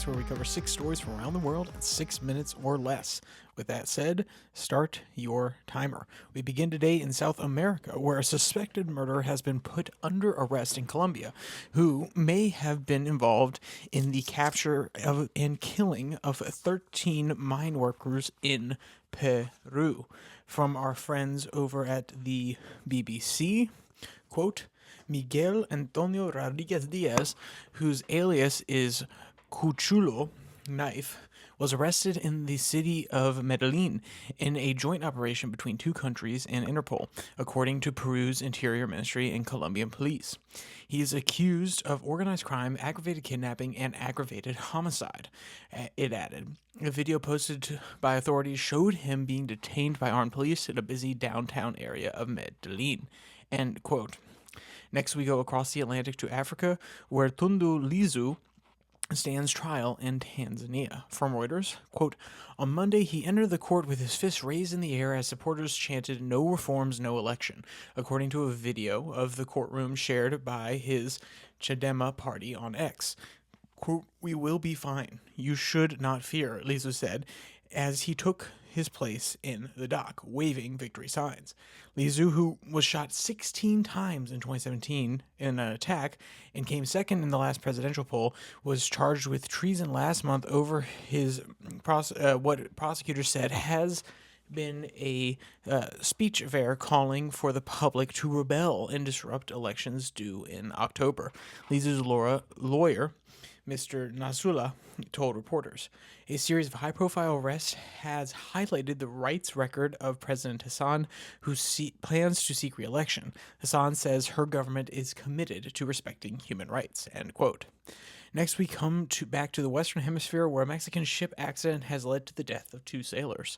where we cover 6 stories from around the world in 6 minutes or less. With that said, start your timer. We begin today in South America, where a suspected murderer has been put under arrest in Colombia, who may have been involved in the capture of and killing of 13 mine workers in Peru. From our friends over at the BBC, quote, Miguel Antonio Rodriguez Diaz, whose alias is Cuchulo Knife, was arrested in the city of Medellin in a joint operation between two countries and Interpol, according to Peru's Interior Ministry and Colombian police. He is accused of organized crime, aggravated kidnapping, and aggravated homicide, it added. A video posted by authorities showed him being detained by armed police in a busy downtown area of Medellin. End quote. Next, we go across the Atlantic to Africa, where Tundu Lissu stands trial in Tanzania. From Reuters, quote, on Monday, he entered the court with his fists raised in the air as supporters chanted, no reforms, no election, according to a video of the courtroom shared by his Chadema party on X. Quote, we will be fine. You should not fear, Lissu said, as he took his place in the dock, waving victory signs. Lissu, who was shot 16 times in 2017 in an attack and came second in the last presidential poll, was charged with treason last month over his what prosecutors said has been a speech affair calling for the public to rebel and disrupt elections due in October. Lissu's lawyer, Mr. Nasrullah, told reporters. A series of high-profile arrests has highlighted the rights record of President Hassan, who plans to seek re-election. Hassan says her government is committed to respecting human rights. End quote. Next, we come back to the Western Hemisphere, where a Mexican ship accident has led to the death of 2 sailors.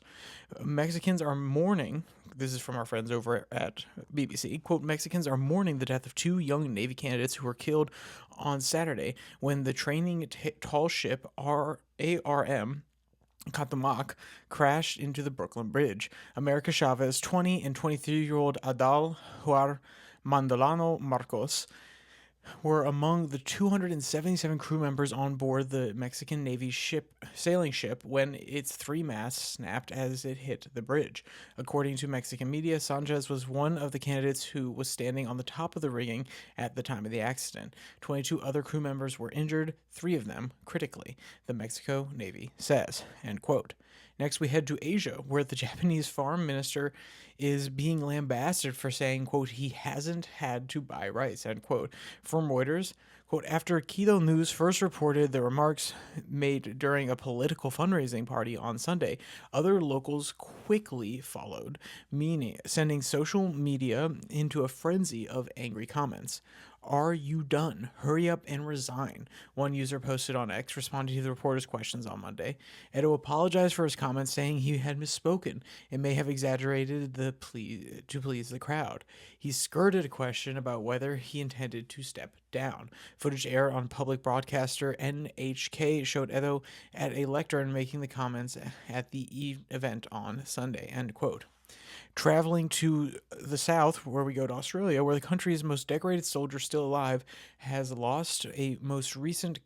Mexicans are mourning, this is from our friends over at BBC, quote, Mexicans are mourning the death of 2 young Navy candidates who were killed on Saturday when the training tall ship ARM Catamac crashed into the Brooklyn Bridge. America Chavez, 20, and 23-year-old Adal Juar Mandolano Marcos were among the 277 crew members on board the Mexican Navy sailing ship when its 3 masts snapped as it hit the bridge. According to Mexican media, Sanchez was one of the candidates who was standing on the top of the rigging at the time of the accident. 22 other crew members were injured, 3 of them critically, the Mexico Navy says. End quote. Next, we head to Asia, where the Japanese foreign minister is being lambasted for saying, quote, he hasn't had to buy rice, end quote. From Reuters, quote, after Kido News first reported the remarks made during a political fundraising party on Sunday, other locals quickly followed, meaning sending social media into a frenzy of angry comments. Are you done? Hurry up and resign, one user posted on X, responding to the reporter's questions on Monday. Edo apologized for his comments, saying he had misspoken and may have exaggerated the plea to please the crowd. He skirted a question about whether he intended to step down. Footage aired on public broadcaster NHK showed Edo at a lectern making the comments at the event on Sunday, end quote. Traveling to the south, where we go to Australia, where the country's most decorated soldier still alive has lost a most recent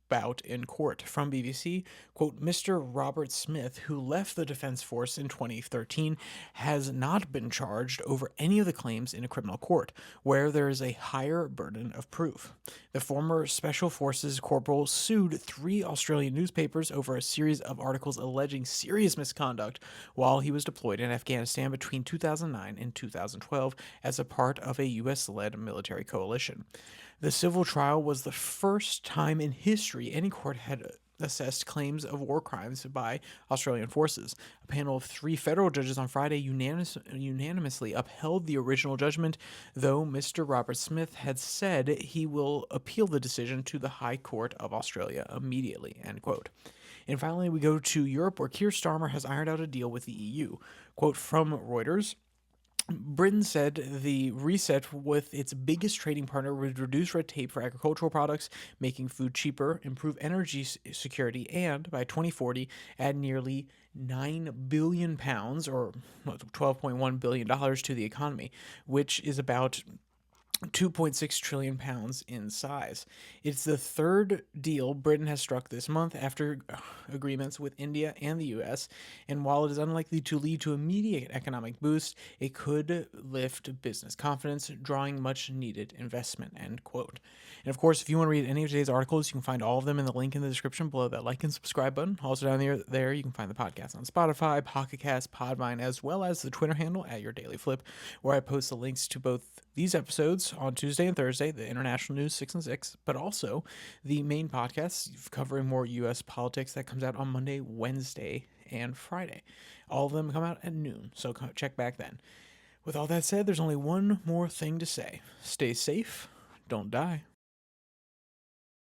bout in court. From BBC, quote, Mr. Robert Smith, who left the Defence Force in 2013, has not been charged over any of the claims in a criminal court, where there is a higher burden of proof. The former Special Forces corporal sued 3 Australian newspapers over a series of articles alleging serious misconduct while he was deployed in Afghanistan between 2009 and 2012 as a part of a U.S.-led military coalition. The civil trial was the first time in history any court had assessed claims of war crimes by Australian forces. A panel of 3 federal judges on Friday unanimously upheld the original judgment, though Mr. Robert Smith had said he will appeal the decision to the High Court of Australia immediately, end quote. And finally, we go to Europe, where Keir Starmer has ironed out a deal with the EU. Quote from Reuters, Britain said the reset with its biggest trading partner would reduce red tape for agricultural products, making food cheaper, improve energy security, and by 2040 add nearly £9 billion, or $12.1 billion, to the economy, which is about 2.6 trillion pounds in size. It's the third deal Britain has struck this month after agreements with India and the US, and while it is unlikely to lead to immediate economic boost, it could lift business confidence, drawing much needed investment, end quote. And of course, if you want to read any of today's articles, you can find all of them in the link in the description below that like and subscribe button. Also down there you can find the podcast on Spotify, Pocket Cast, Podvine, as well as the Twitter handle at Your Daily Flip, where I post the links to both these episodes on Tuesday and Thursday, the international news 6 and 6, but also the main podcast covering more U.S. politics that comes out on Monday, Wednesday, and Friday. All of them come out at noon, so check back then. With all that said, there's only one more thing to say. Stay safe, don't die.